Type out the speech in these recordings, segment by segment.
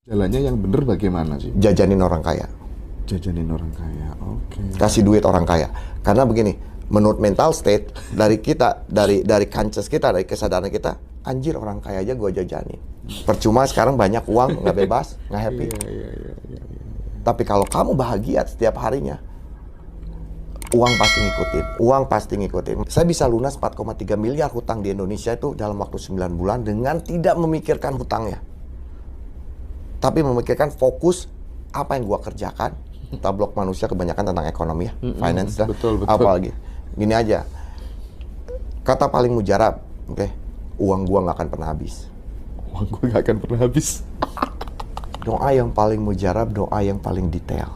Jalannya yang bener bagaimana sih? Jajanin orang kaya. Jajanin orang kaya, oke. Kasih duit orang kaya. Karena begini, menurut mental state dari kita, dari conscious kita, dari kesadaran kita, anjir orang kaya aja gue jajanin. Percuma sekarang banyak uang, nggak bebas, nggak happy. Iya. Tapi kalau kamu bahagia setiap harinya, uang pasti ngikutin. Uang pasti ngikutin. Saya bisa lunas 4,3 miliar hutang di Indonesia itu dalam waktu 9 bulan dengan tidak memikirkan hutangnya. Tapi memikirkan fokus apa yang gua kerjakan. Tablok manusia kebanyakan tentang ekonomi ya, finance dah. Betul. Apalagi. Gini aja. Kata paling mujarab, oke? Uang gua nggak akan pernah habis. Uang gue gak akan pernah habis. Doa yang paling mujarab, doa yang paling detail.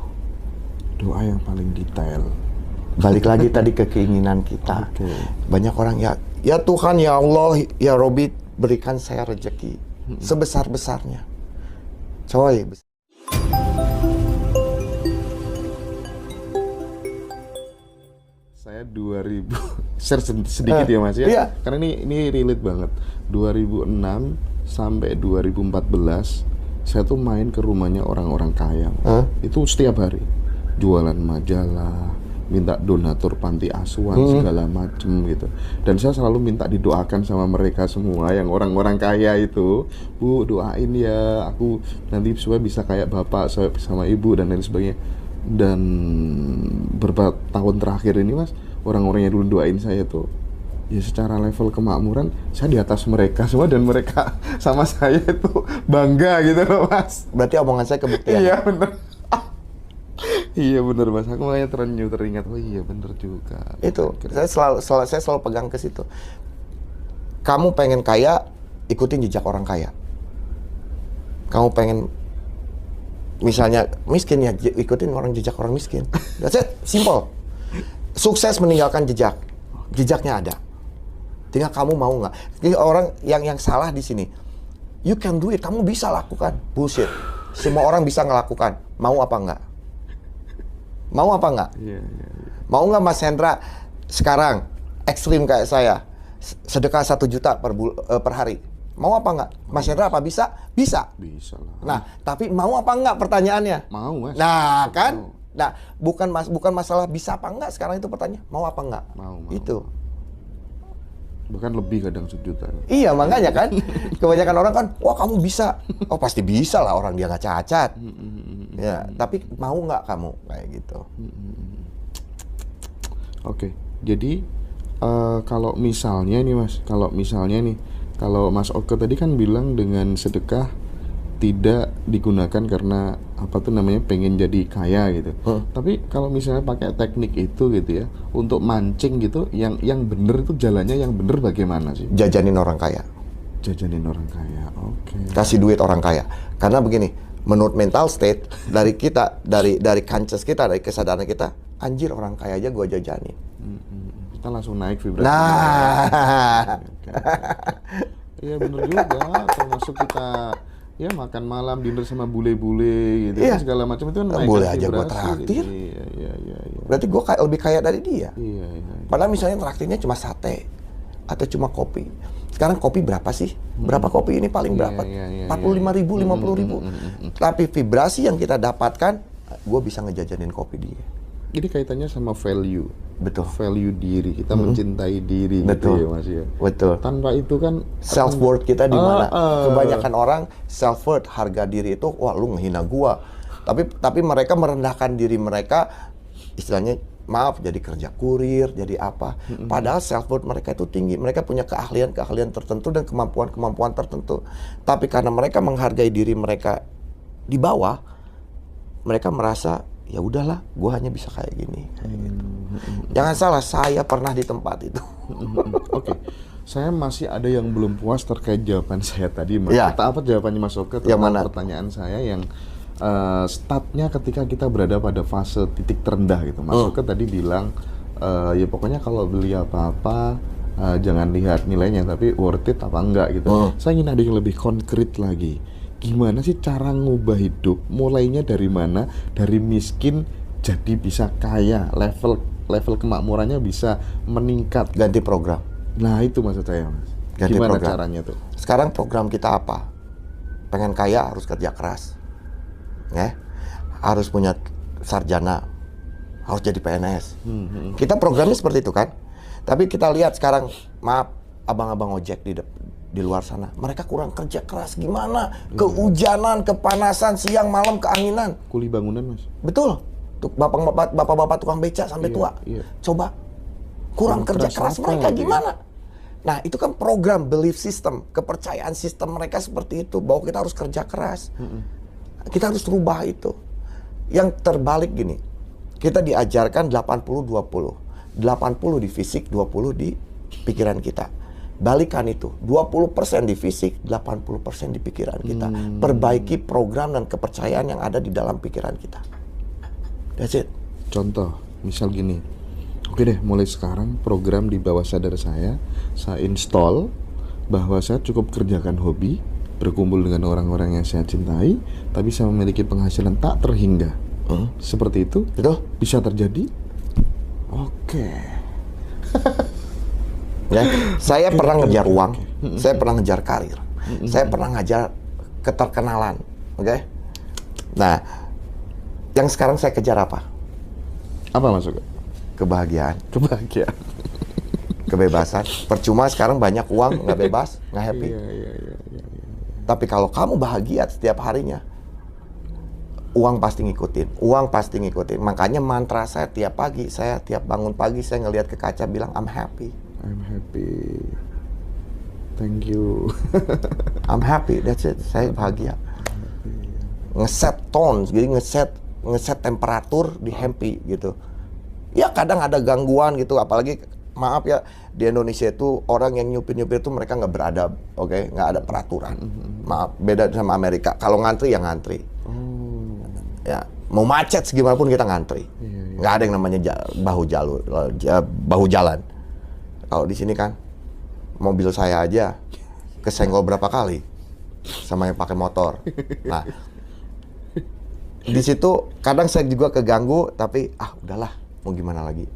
Doa yang paling detail. Balik lagi tadi ke keinginan kita. Oke. Banyak orang ya Tuhan, ya Allah, ya Robi, berikan saya rezeki sebesar-besarnya. Coy. Saya 2000 share sedikit ya Mas ya. Iya. Karena ini relate banget. 2006 sampai 2014 saya tuh main ke rumahnya orang-orang kaya. Itu setiap hari jualan majalah, minta donatur panti asuhan segala macem gitu. Dan saya selalu minta didoakan sama mereka semua yang orang-orang kaya itu, Bu doain ya aku nanti supaya bisa kayak bapak sama ibu dan lain sebagainya. Dan beberapa tahun terakhir ini Mas, orang-orang yang dulu doain saya tuh ya secara level kemakmuran saya di atas mereka semua dan mereka sama saya itu bangga gitu loh Mas. Berarti omongan saya kebuktian. Iya bener. Iya bener Mas, aku makanya teringat, oh iya bener juga. Itu, saya selalu pegang ke situ. Kamu pengen kaya, ikutin jejak orang kaya. Kamu pengen misalnya miskin ya, ikutin jejak orang miskin. That's it, simple. Sukses meninggalkan jejak. Jejaknya ada. Tinggal kamu mau nggak. Jadi orang yang salah di sini. You can do it, kamu bisa lakukan. Bullshit. Semua orang bisa ngelakukan. Mau apa enggak? Mau apa enggak? Iya. Mau nggak Mas Hendra sekarang ekstrim kayak saya, sedekah 1 juta per hari? Mau apa enggak? Mas Hendra apa bisa? Bisa. Bisa lah. Nah, tapi mau apa enggak pertanyaannya? Mau Mas. Nah, kan? Nah, bukan masalah bisa apa enggak sekarang itu pertanyaan. Mau apa enggak? Mau. Itu. Bahkan lebih kadang 1 juta. Iya, makanya kan. Kebanyakan orang kan, wah kamu bisa. Oh pasti bisa lah, orang dia nggak cacat. Ya, tapi mau nggak kamu kayak gitu? Oke, jadi kalau misalnya nih Mas, kalau Mas Oke tadi kan bilang dengan sedekah tidak digunakan karena apa tuh namanya pengen jadi kaya gitu. Tapi kalau misalnya pakai teknik itu gitu ya, untuk mancing gitu, yang bener itu jalannya yang bener bagaimana sih? Jajanin orang kaya. Jajanin orang kaya, oke. Kasih duit orang kaya. Karena begini, menurut mental state dari kita, dari conscious kita, dari kesadaran kita, anjir orang kaya aja gue jajanin. Kita langsung naik vibrasi. Nah, Iya bener juga, termasuk kita ya makan malam dinner sama bule-bule gitu, Iya. segala macam itu kan naikkan Boleh aja gua vibrasi traktir. gitu. Iya. berarti gue lebih kaya dari dia. Iya. Padahal misalnya traktirnya cuma sate atau cuma kopi. Sekarang kopi berapa sih? Berapa kopi ini paling berapa? Iya. 45.000, 50.000. Tapi vibrasi yang kita dapatkan, gue bisa ngejajanin kopi dia. Jadi kaitannya sama value. Betul. Value diri, kita mencintai diri gitu ya Mas ya. Betul. Tanpa itu kan Self worth kita di mana? Kebanyakan orang self worth, harga diri itu, wah lu ngehina gua. Tapi mereka merendahkan diri mereka, istilahnya maaf jadi kerja kurir, jadi apa. Padahal self worth mereka itu tinggi. Mereka punya keahlian tertentu dan kemampuan tertentu. Tapi karena mereka menghargai diri mereka di bawah, mereka merasa ya udahlah, gue hanya bisa kayak gini. Gitu. Jangan salah, saya pernah di tempat itu. Oke. Saya masih ada yang belum puas terkait jawaban saya tadi, Mas. Ya. Apa jawabannya Mas Oke Yang tentang mana? pertanyaan saya yang startnya ketika kita berada pada fase titik terendah gitu. Mas Oke tadi bilang ya pokoknya kalau beli apa-apa jangan lihat nilainya tapi worth it apa enggak gitu. Saya ingin ada yang lebih konkret lagi. Gimana sih cara ngubah hidup? Mulainya dari mana? Dari miskin jadi bisa kaya, level kemakmurannya bisa meningkat. Ganti program. Nah itu maksud saya Mas. Ganti Gimana program. caranya tuh? Sekarang program kita apa? Pengen kaya harus kerja keras. ya, harus punya sarjana, harus jadi PNS. Kita programnya seperti itu kan. Tapi kita lihat sekarang, maaf, abang-abang ojek di luar sana, mereka kurang kerja keras gimana? Kehujanan, kepanasan, siang malam keanginan. Kuli bangunan, Mas. Betul. Tuh bapak-bapak tukang beca sampai tua. Iya. Coba kurang kerja keras mereka gimana? Nah, itu kan program belief system, kepercayaan sistem mereka seperti itu, bahwa kita harus kerja keras. Kita harus rubah itu. Yang terbalik gini, kita diajarkan 80-20. 80 di fisik, 20 di pikiran kita. Balikan itu, 20% di fisik, 80% di pikiran kita. Perbaiki program dan kepercayaan yang ada di dalam pikiran kita. That's it. Contoh, misal gini. Oke deh, mulai sekarang program di bawah sadar saya install bahwa saya cukup kerjakan hobi, berkumpul dengan orang-orang yang saya cintai, tapi saya memiliki penghasilan tak terhingga. Seperti itu? Betul. Bisa terjadi? Oke. Ya, saya pernah ngejar uang, saya pernah ngejar karir, saya pernah ngejar keterkenalan, oke? Nah, yang sekarang saya kejar apa? Apa maksudnya? Kebahagiaan, Kebahagiaan. kebebasan. Percuma sekarang banyak uang, nggak bebas, nggak happy. Iya. Tapi kalau kamu bahagia setiap harinya, uang pasti ngikutin, Makanya mantra saya tiap pagi, saya tiap bangun pagi, saya ngelihat ke kaca bilang, I'm happy. Thank you. I'm happy, that's it. Saya bahagia. Ngeset tones, jadi ngeset temperatur di happy gitu. Ya kadang ada gangguan gitu, apalagi maaf ya, di Indonesia itu orang yang nyupir-nyupir itu mereka nggak beradab, oke? Nggak ada peraturan. Maaf, beda sama Amerika. Kalau ngantri ya ngantri. Ya, mau macet segimanapun kita ngantri. Nggak ada yang namanya bahu jalan. Kalau di sini kan, mobil saya aja kesenggol berapa kali sama yang pakai motor. Nah, di situ kadang saya juga keganggu, tapi udahlah, mau gimana lagi.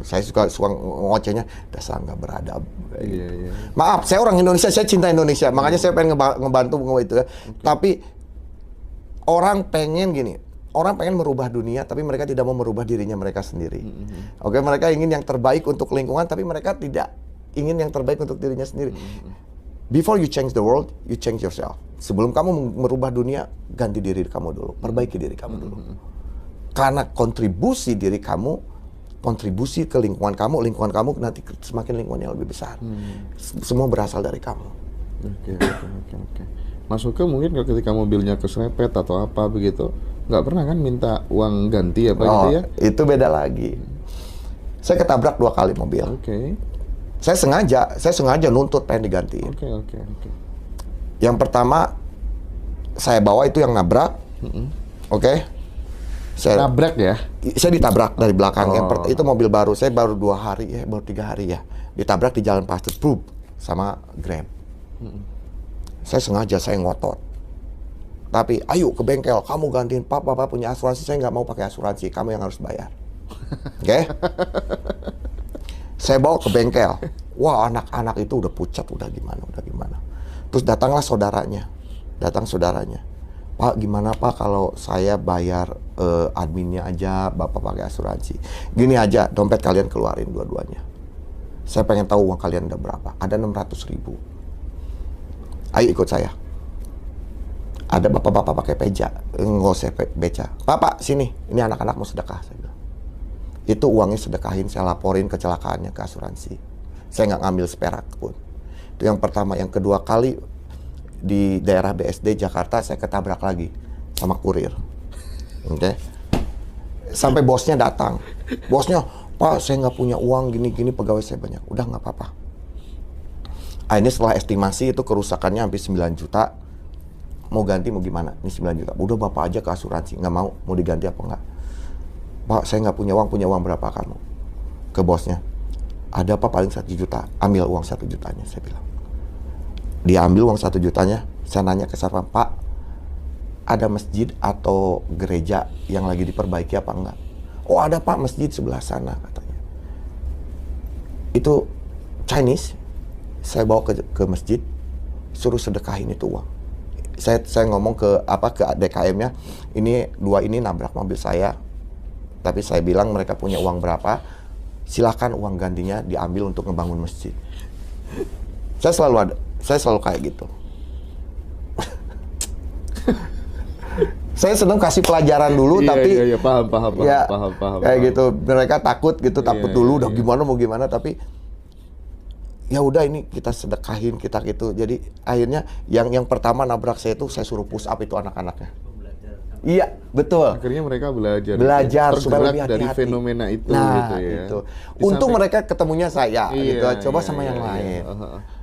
Saya suka ngocehnya, dasar nggak beradab. Maaf, saya orang Indonesia, saya cinta Indonesia, makanya saya pengen ngebantu itu ya. Tapi orang pengen gini, orang pengen merubah dunia, tapi mereka tidak mau merubah dirinya mereka sendiri. Oke, mereka ingin yang terbaik untuk lingkungan, tapi mereka tidak ingin yang terbaik untuk dirinya sendiri. Before you change the world, you change yourself. Sebelum kamu merubah dunia, ganti diri kamu dulu, perbaiki diri kamu dulu. Karena kontribusi diri kamu, kontribusi ke lingkungan kamu nanti semakin lingkungan yang lebih besar. Semua berasal dari kamu. Oke. Mas Uke mungkin kalau ketika mobilnya keserempet atau apa begitu, nggak pernah kan minta uang ganti apa gitu ya? Itu beda lagi. Saya ketabrak 2 kali mobil. Oke. Saya sengaja nuntut pengen digantiin. Oke. Yang pertama saya bawa itu yang nabrak. Oke. Saya Nabrak ya? Saya ditabrak dari belakang. Itu mobil baru. Saya baru 3 hari ya. Ditabrak di jalan pasir sama Grab. Saya sengaja, saya ngotot. Tapi ayo ke bengkel, kamu gantiin papa punya asuransi. Saya nggak mau pakai asuransi, kamu yang harus bayar. Oke? Saya bawa ke bengkel. Wah, anak-anak itu udah pucat, udah gimana. Terus datanglah saudaranya. Pak, gimana Pak kalau saya bayar adminnya aja, Bapak pakai asuransi. Gini aja, dompet kalian keluarin dua-duanya. Saya pengen tahu uang kalian udah berapa. Ada 600.000. Ayo ikut saya. Ada bapak-bapak pakai beca, nggak usah beca. Bapak sini, ini anak-anak mau sedekah. Saya bilang. Itu uangnya sedekahin, saya laporin kecelakaannya ke asuransi. Saya nggak ngambil seperak pun. Itu yang pertama. Yang kedua kali di daerah BSD Jakarta saya ketabrak lagi sama kurir. Oke. Sampai bosnya datang. Bosnya, Pak, saya nggak punya uang gini-gini, pegawai saya banyak. Udah nggak apa-apa. Ini setelah estimasi itu kerusakannya hampir 9 juta. Mau ganti mau gimana? Ini 9 juta. Udah Bapak aja ke asuransi. Nggak mau diganti apa enggak? Pak, saya nggak punya uang berapa kamu? Ke bosnya. Ada apa paling 1 juta? Ambil uang 1 jutanya, saya bilang. Dia ambil uang 1 jutanya. Saya nanya ke satpam, Pak, ada masjid atau gereja yang lagi diperbaiki apa enggak? Oh ada Pak, masjid sebelah sana katanya. Itu Chinese. Saya bawa ke masjid, suruh sedekahin itu uang. Saya ngomong ke DKM-nya, ini dua ini nabrak mobil saya. Tapi saya bilang mereka punya uang berapa, silakan uang gantinya diambil untuk ngebangun masjid. Saya selalu kayak gitu. Saya senang kasih pelajaran dulu, tapi paham. Kayak gitu, mereka takut dulu, udah gimana mau gimana, tapi ya udah ini kita sedekahin kita gitu. Jadi akhirnya yang pertama nabrak saya itu saya suruh push up itu anak-anaknya. Iya, betul. Akhirnya mereka belajar supaya lebih hati-hati dari fenomena itu gitu ya. Gitu. Untung mereka ketemunya saya gitu. Coba sama yang lain.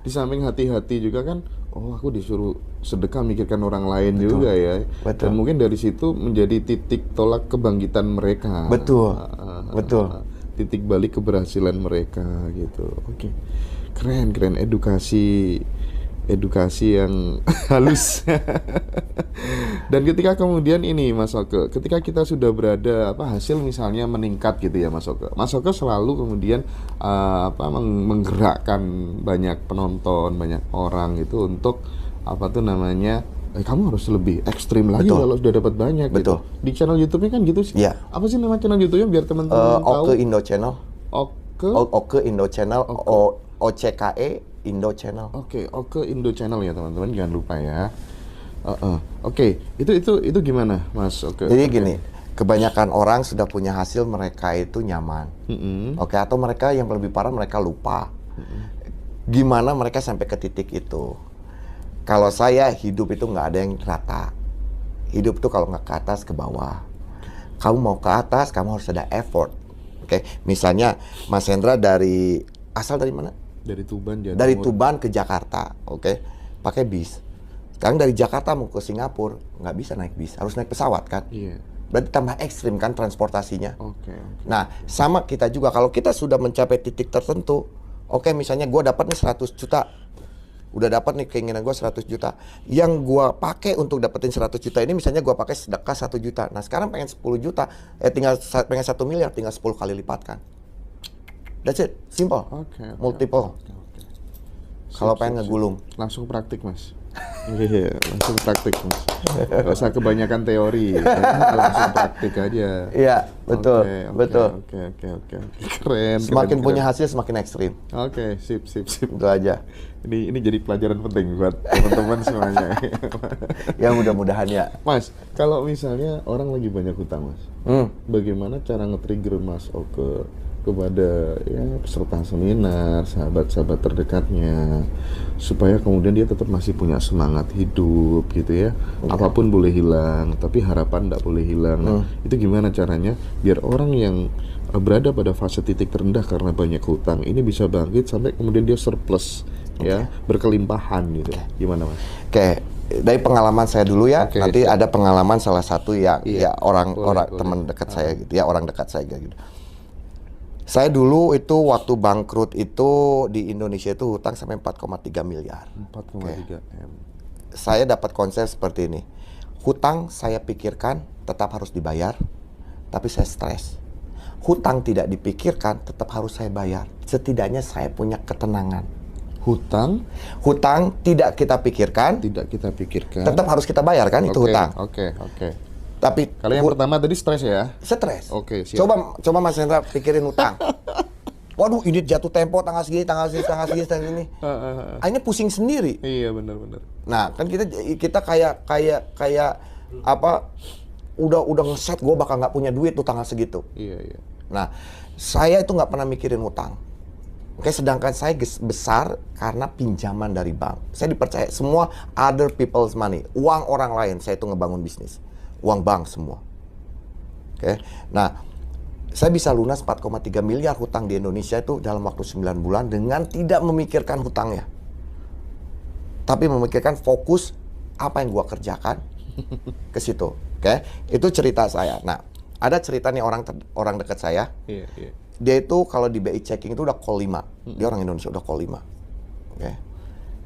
Di samping hati-hati juga kan, aku disuruh sedekah mikirkan orang lain juga ya. Betul. Dan mungkin dari situ menjadi titik tolak kebangkitan mereka. Betul. Titik balik keberhasilan mereka gitu. Oke. Keren edukasi yang halus. Dan ketika kemudian ini Mas Oke, ketika kita sudah berada hasil misalnya meningkat gitu ya Mas Oke selalu kemudian menggerakkan banyak penonton, banyak orang gitu untuk kamu harus lebih ekstrim lagi kalau sudah dapat banyak. Betul. Gitu. Di channel YouTube-nya kan gitu sih. Iya. Apa sih nama channel YouTube-nya biar teman-teman tahu? Oke Indo Channel. Oke Indo Channel. OCKE Indo Channel. Oke Indo Channel ya teman-teman, jangan lupa ya. Oke, itu gimana Mas? Jadi gini, kebanyakan orang sudah punya hasil, mereka itu nyaman. Atau mereka yang lebih parah mereka lupa. Gimana mereka sampai ke titik itu? Kalau saya hidup itu nggak ada yang rata. Hidup itu kalau nggak ke atas ke bawah. Kamu mau ke atas, kamu harus ada effort. Oke, misalnya Mas Hendra asal dari mana? Dari Tuban, Jawa Timur. Dari Tuban ke Jakarta, pakai bis. Sekarang dari Jakarta mau ke Singapura, nggak bisa naik bis, harus naik pesawat kan? Iya. Berarti tambah ekstrim kan transportasinya. Oke. Nah, sama kita juga, kalau kita sudah mencapai titik tertentu, misalnya gue dapat nih 100 juta, udah dapat nih keinginan gue 100 juta. Yang gue pakai untuk dapetin 100 juta ini, misalnya gue pakai sedekah 1 juta. Nah, sekarang pengen 10 juta, pengen 1 miliar, tinggal 10 kali lipat kan. That's it, simple, multiple. Kalau pengen ngegulung, langsung praktik Mas. Iya, langsung praktik Mas. Gak usah kebanyakan teori, langsung praktik aja. Iya, betul. Oke. Keren. Semakin punya hasil, semakin ekstrim. Oke, sip. Itu aja. Ini jadi pelajaran penting buat teman-teman semuanya. Ya mudah-mudahan ya. Mas, kalau misalnya orang lagi banyak hutang Mas, bagaimana cara nge-trigger Mas Oke kepada peserta seminar, sahabat-sahabat terdekatnya, supaya kemudian dia tetap masih punya semangat hidup gitu ya. Apapun boleh hilang, tapi harapan tidak boleh hilang. Nah, itu gimana caranya biar orang yang berada pada fase titik terendah karena banyak hutang ini bisa bangkit sampai kemudian dia surplus berkelimpahan gitu. Gimana Mas? Dari pengalaman saya dulu ya. Nanti ada pengalaman salah satu orang teman dekat saya gitu ya, orang dekat saya gitu. Saya dulu itu waktu bangkrut itu di Indonesia itu hutang sampai 4,3 miliar. 4,3 M. Saya dapat konsep seperti ini. Hutang saya pikirkan tetap harus dibayar, tapi saya stres. Hutang tidak dipikirkan tetap harus saya bayar. Setidaknya saya punya ketenangan. Hutang tidak kita pikirkan, tetap harus kita bayar kan, itu hutang. Oke. Tapi kalau yang pertama tadi stres ya? Stres. Oke, siap. Coba Mas Hendra pikirin hutang. Waduh, ini jatuh tempo tanggal segini. Akhirnya pusing sendiri. Iya, benar. Nah, kan kita kayak udah ngeset gue bakal nggak punya duit tuh tanggal segitu. Iya. Nah, saya itu nggak pernah mikirin hutang. Sedangkan saya besar karena pinjaman dari bank. Saya dipercaya semua other people's money, uang orang lain. Saya itu ngebangun bisnis. Uang bank semua. Nah, saya bisa lunas 4,3 miliar hutang di Indonesia itu dalam waktu 9 bulan dengan tidak memikirkan hutangnya. Tapi memikirkan fokus apa yang gua kerjakan ke situ. Itu cerita saya. Nah, ada cerita nih orang dekat saya. Iya. Dia itu kalau di BI checking itu udah call 5. Dia orang Indonesia udah call 5.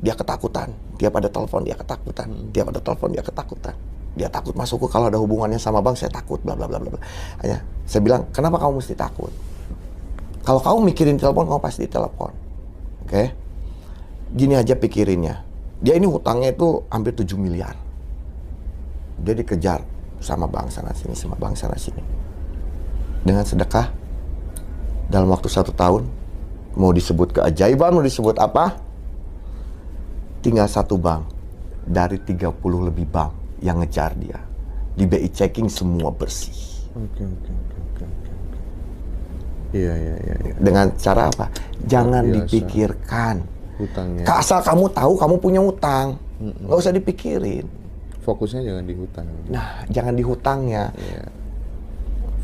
Dia ketakutan. Tiap ada telepon dia ketakutan. Dia takut masukku kalau ada hubungannya sama bank, saya takut, bla bla bla bla. Hanya saya bilang, kenapa kamu mesti takut? Kalau kamu mikirin telepon, kamu pasti telepon. Gini aja pikirinnya. Dia ini hutangnya itu hampir 7 miliar. Dia dikejar sama bank sana sini, sama bank sana sini. Dengan sedekah, dalam waktu 1 tahun, mau disebut keajaiban, mau disebut apa, tinggal 1 bank dari 30 lebih bank yang ngejar dia. Di BI checking semua bersih. Oke. Iya. Dengan cara apa? Jangan Biasa. dipikirkan. Hutangnya. Asal kamu tahu kamu punya hutang, nggak usah dipikirin. Fokusnya jangan di hutang. Nah, jangan di hutangnya. Iya.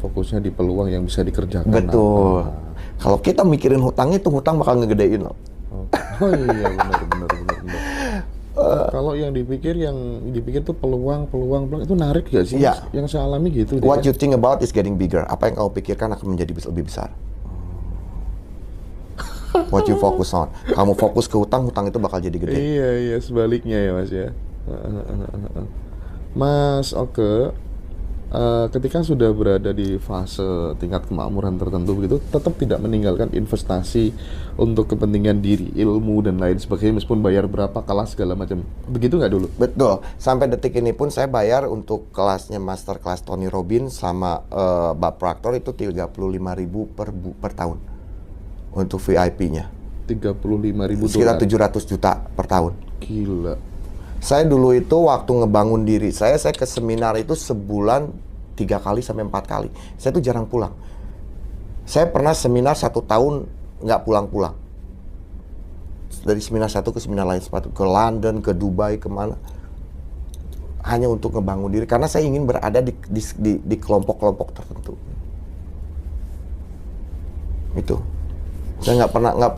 Fokusnya di peluang yang bisa dikerjakan. Betul. Kalau kita mikirin hutangnya, itu hutang bakal ngegedein loh. Oh iya, benar. Kalau yang dipikir tuh peluang itu narik gak sih? Iya. Yang saya alami gitu. What you think about is getting bigger. Apa yang kamu pikirkan akan menjadi lebih besar. What you focus on. Kamu fokus ke hutang itu bakal jadi gede. Iya, sebaliknya ya Mas ya. Mas Oke, ketika sudah berada di fase tingkat kemakmuran tertentu begitu, tetap tidak meninggalkan investasi untuk kepentingan diri, ilmu dan lain sebagainya, meskipun bayar berapa, kelas segala macam. Begitu nggak dulu? Betul. Sampai detik ini pun saya bayar untuk kelasnya master kelas Tony Robbins sama Bob Proctor itu 35.000 per tahun. Untuk VIP-nya. 35.000 sekitar dolar. 700 juta per tahun. Gila. Saya dulu itu waktu ngebangun diri saya ke seminar itu sebulan 3 kali sampai 4 kali. Saya tuh jarang pulang. Saya pernah seminar 1 tahun nggak pulang-pulang. Dari seminar 1 ke seminar lain, ke London, ke Dubai, kemana. Hanya untuk ngebangun diri. Karena saya ingin berada di kelompok-kelompok tertentu. Itu. Saya nggak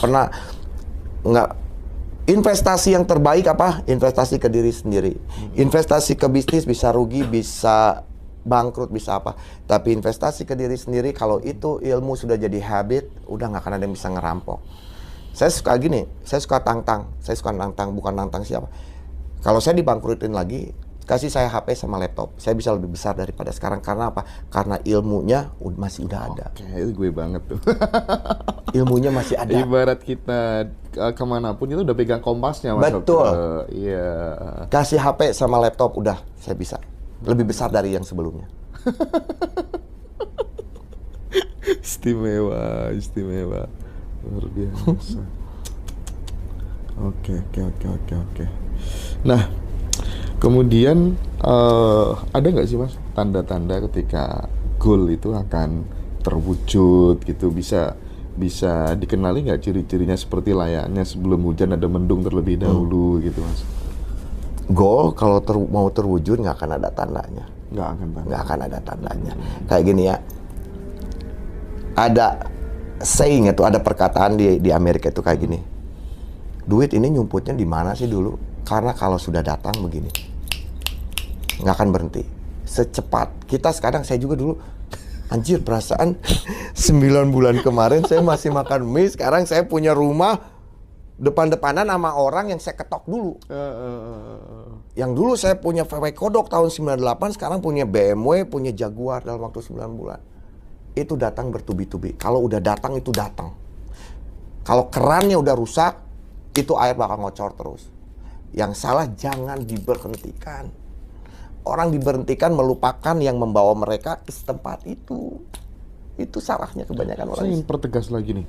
pernah investasi yang terbaik apa? Investasi ke diri sendiri. Investasi ke bisnis bisa rugi, bisa bangkrut, bisa apa. Tapi investasi ke diri sendiri, kalau itu ilmu sudah jadi habit, udah nggak akan ada yang bisa ngerampok. Saya suka gini, saya suka tantang. Saya suka nantang, bukan nantang siapa. Kalau saya dibangkrutin lagi, kasih saya HP sama laptop. Saya bisa lebih besar daripada sekarang. Karena apa? Karena ilmunya masih udah ada. Oke, itu gue banget tuh. Ilmunya masih ada. Ibarat kita kemanapun itu udah pegang kompasnya. Betul. Iya. Kasih HP sama laptop, udah saya bisa. Lebih besar dari yang sebelumnya. Istimewa. Luar biasa. Oke. Nah, kemudian ada nggak sih Mas tanda-tanda ketika goal itu akan terwujud gitu, bisa dikenali nggak ciri-cirinya seperti layaknya sebelum hujan ada mendung terlebih dahulu gitu Mas? Goal kalau mau terwujud nggak akan ada tandanya. Nggak akan ada tandanya. Kayak gini ya, ada saying itu, ada perkataan di Amerika itu kayak gini. Duit ini nyumputnya di mana sih dulu? Karena kalau sudah datang begini, nggak akan berhenti. Secepat kita sekarang, saya juga dulu, anjir perasaan 9 bulan kemarin saya masih makan mie, sekarang saya punya rumah depan-depanan sama orang yang saya ketok dulu. Yang dulu saya punya VW Kodok tahun 98, sekarang punya BMW, punya Jaguar dalam waktu 9 bulan. Itu datang bertubi-tubi. Kalau udah datang itu datang. Kalau kerannya udah rusak, itu air bakal ngocor terus. Yang salah jangan diberhentikan. Orang diberhentikan melupakan yang membawa mereka ke tempat itu. Itu salahnya kebanyakan orang. Saya ingin pertegas lagi nih.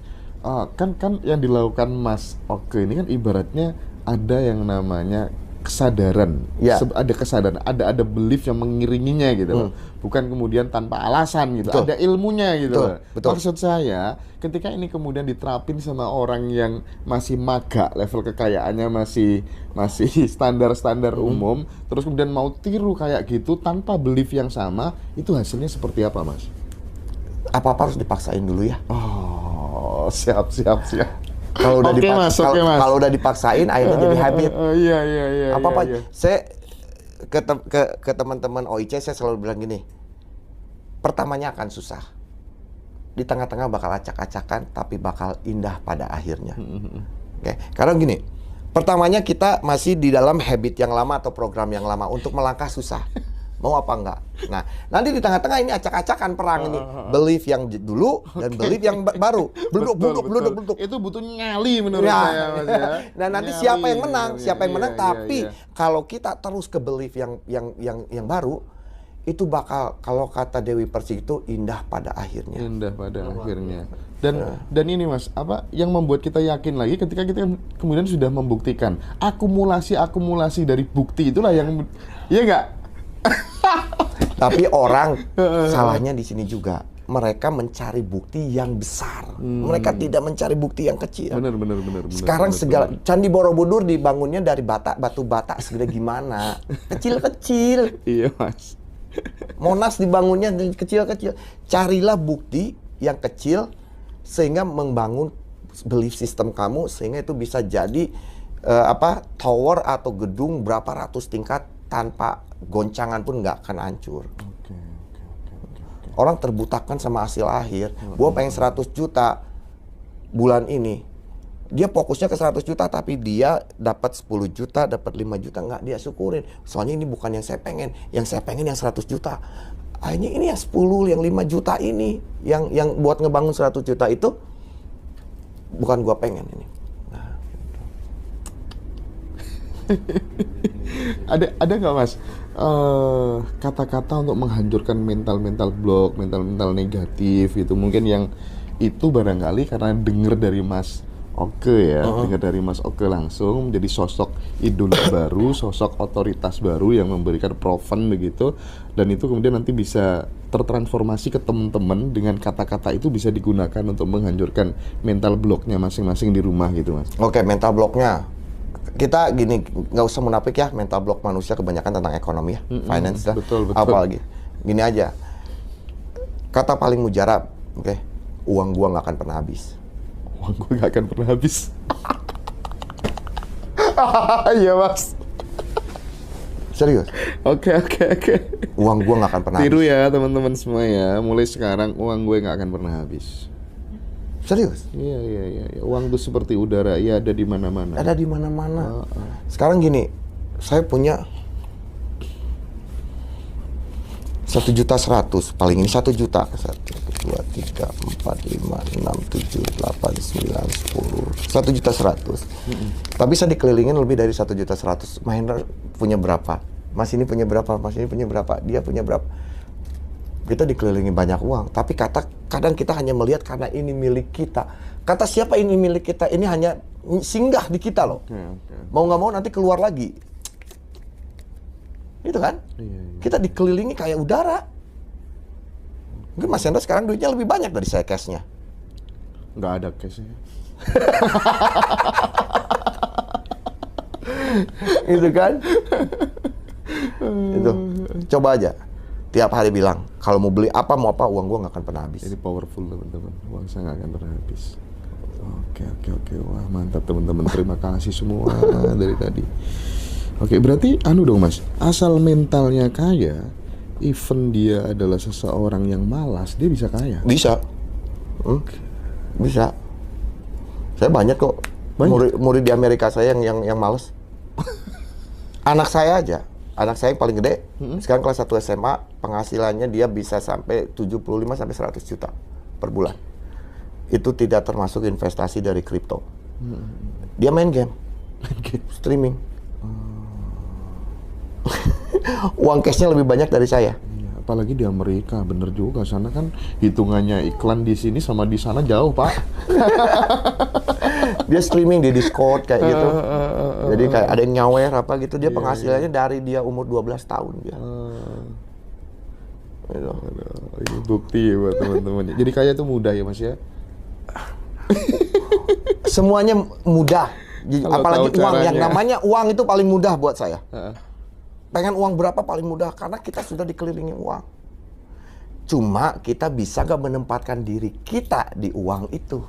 Kan yang dilakukan Mas Oke ini kan ibaratnya ada yang namanya kesadaran. Ya. Ada kesadaran, ada belief yang mengiringinya gitu loh. Bukan kemudian tanpa alasan gitu. Betul. Ada ilmunya gitu loh. Betul. Maksud saya, ketika ini kemudian diterapin sama orang yang masih maga, level kekayaannya masih standar-standar umum, terus kemudian mau tiru kayak gitu tanpa belief yang sama, itu hasilnya seperti apa, Mas? Apa-apa harus dipaksain dulu ya. Oh, siap. Kalau udah Mas. kalau udah dipaksain akhirnya jadi habit. Iya. Apa-apa. Iya. Saya ke teman-teman OIC saya selalu bilang gini. Pertamanya akan susah. Di tengah-tengah bakal acak-acakan tapi bakal indah pada akhirnya. Oke. Karena gini, pertamanya kita masih di dalam habit yang lama atau program yang lama, untuk melangkah susah. Mau apa enggak? Nah, nanti di tengah-tengah ini acak-acakan perang ini. Belief yang dulu dan belief yang baru. Beluduk. Itu butuh nyali menurut Ya. saya, Mas ya. Nah, nanti Nyali siapa yang menang? sebenarnya. Siapa yang menang? Iya, Tapi iya. kalau kita terus ke belief yang baru, itu bakal, kalau kata Dewi Persik itu, indah pada akhirnya. Indah pada akhirnya. Dan ini Mas, apa yang membuat kita yakin lagi ketika kita kemudian sudah membuktikan akumulasi dari bukti itulah yang, iya nggak? Tapi orang salahnya di sini juga. Mereka mencari bukti yang besar. Mereka tidak mencari bukti yang kecil. Benar. Sekarang segala Candi Borobudur dibangunnya dari batu bata segede gimana? Kecil-kecil. Iya Mas. Monas dibangunnya dari kecil-kecil. Carilah bukti yang kecil sehingga membangun belief system kamu sehingga itu bisa jadi tower atau gedung berapa ratus tingkat tanpa goncangan pun nggak akan hancur. Oke. Orang terbutakan sama hasil akhir. Gua pengen 100 juta bulan ini. Dia fokusnya ke 100 juta tapi dia dapat 10 juta, dapat 5 juta nggak dia syukurin. Soalnya ini bukan yang saya pengen. Yang saya pengen yang 100 juta. Akhirnya ini yang 10, yang 5 juta ini yang buat ngebangun 100 juta itu bukan gua pengen ini. Ada nggak Mas kata-kata untuk menghancurkan mental block, mental negatif itu mungkin yang itu barangkali karena dengar dari Mas Oke ya, dengar dari Mas Oke langsung menjadi sosok idola baru, sosok otoritas baru yang memberikan proven begitu, dan itu kemudian nanti bisa tertransformasi ke teman-teman dengan kata-kata itu bisa digunakan untuk menghancurkan mental blocknya masing-masing di rumah gitu Mas. Oke, mental blocknya. Kita gini, nggak usah munafik ya, mental block manusia kebanyakan tentang ekonomi ya, finance lah, betul. apalagi. Gini aja, kata paling mujarab, oke, uang gua nggak akan pernah habis. Uang gue nggak akan pernah habis. Iya Mas. Serius, Oke. uang gua nggak akan pernah Tiru habis. ya teman-teman semua ya, mulai sekarang uang gue nggak akan pernah habis. Serius, Iya. Uang itu seperti udara, ya ada di mana-mana. ada di mana-mana. Sekarang gini, saya punya 1.100.000 paling ini 1 juta. 1, 2, 3, 4, 5, 6, 7, 8, 9, 10. 1.100.000. Tapi saya dikelilingin lebih dari 1.100.000. Mahendra punya berapa? Mas ini punya berapa? Mas ini punya berapa? Dia punya berapa? Kita dikelilingi banyak uang. Tapi kadang kita hanya melihat karena ini milik kita. Kata siapa ini milik kita? Ini hanya singgah di kita loh. Oke. Mau nggak mau nanti keluar lagi. Itu kan? Iya. Kita dikelilingi kayak udara. Mungkin Mas Hendra sekarang duitnya lebih banyak dari saya cashnya. Nggak ada cashnya. Itu kan? Itu. Coba aja. Tiap hari bilang, kalau mau beli apa, mau apa, uang gua nggak akan pernah habis. Ini powerful teman-teman. Uang saya nggak akan pernah habis. Oke. Wah mantap teman-teman. Terima kasih semua dari tadi. Oke, berarti dong Mas. Asal mentalnya kaya, even dia adalah seseorang yang malas, dia bisa kaya. Bisa. Bisa. Saya banyak kok. Murid di Amerika saya yang males. Anak saya aja. Anak saya yang paling gede, sekarang kelas 1 SMA, penghasilannya dia bisa sampai 75 sampai 100 juta per bulan. Itu tidak termasuk investasi dari kripto. Dia main game. Streaming. Uang cashnya lebih banyak dari saya. Iya, apalagi di Amerika, bener juga. Sana kan hitungannya iklan di sini sama di sana jauh, Pak. Dia streaming di Discord kayak gitu. Jadi kayak ada yang nyawer apa gitu. Dia penghasilannya dari dia umur 12 tahun dia. Gitu. Ini bukti ya buat teman-teman. Jadi kaya itu mudah ya Mas ya? Semuanya mudah. Kalau Apalagi tahu uang. Yang caranya. namanya uang itu paling mudah buat saya. Pengen uang berapa paling mudah? Karena kita sudah dikelilingi uang. Cuma kita bisa gak menempatkan diri kita di uang itu.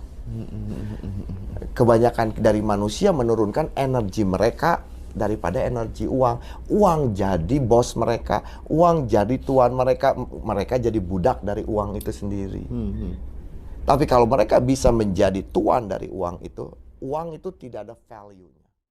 Kebanyakan dari manusia menurunkan energi mereka daripada energi uang. Uang jadi bos mereka, uang jadi tuan mereka, mereka jadi budak dari uang itu sendiri. Tapi kalau mereka bisa menjadi tuan dari uang itu tidak ada value-nya.